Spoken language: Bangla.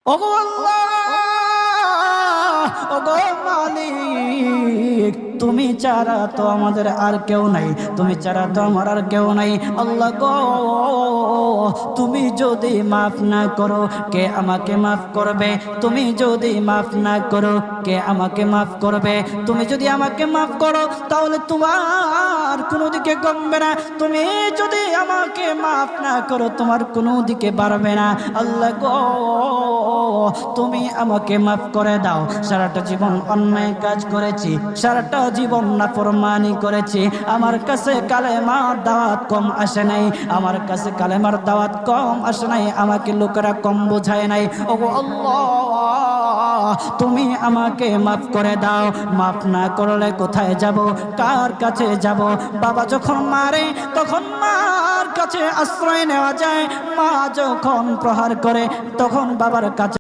ওগো আল্লাহ, ওগো মালিক, তুমি ছাড়া তো আমাদের আর কেউ নাই, তুমি ছাড়া তো আমার আর কেউ নাই। আল্লাহ গো, তুমি যদি মাফ না করো কে আমাকে মাফ করবে? তুমি যদি মাফ না করো কে আমাকে মাফ করবে? তুমি যদি আমাকে মাফ করো তাহলে তোমার কোনো দিকে কমবে না, তুমি যদি আমাকে মাফ না করো তোমার কোনো দিকে বাড়বে না। আল্লাহ গো, তুমি আমাকে মাফ করে দাও। সারাটা জীবন অন্যায় কাজ করেছি, সারাটা জীবন নাফরমানি করেছি, আমার কাছে কালেমার দাওয়াত কম আসে নাই, আমার কাছে কালেমার দাওয়াত কম আসে নাই, আমাকে লোকেরা কম বোঝায় নাই। ওগো আল্লাহ, তুমি আমাকে মাফ করে দাও। মাফ না করলে কোথায় যাব, কার কাছে যাব? বাবা যখন মারে তখন মার কাছে আশ্রয় নেওয়া যায়, মা যখন প্রহার করে তখন বাবার কাছে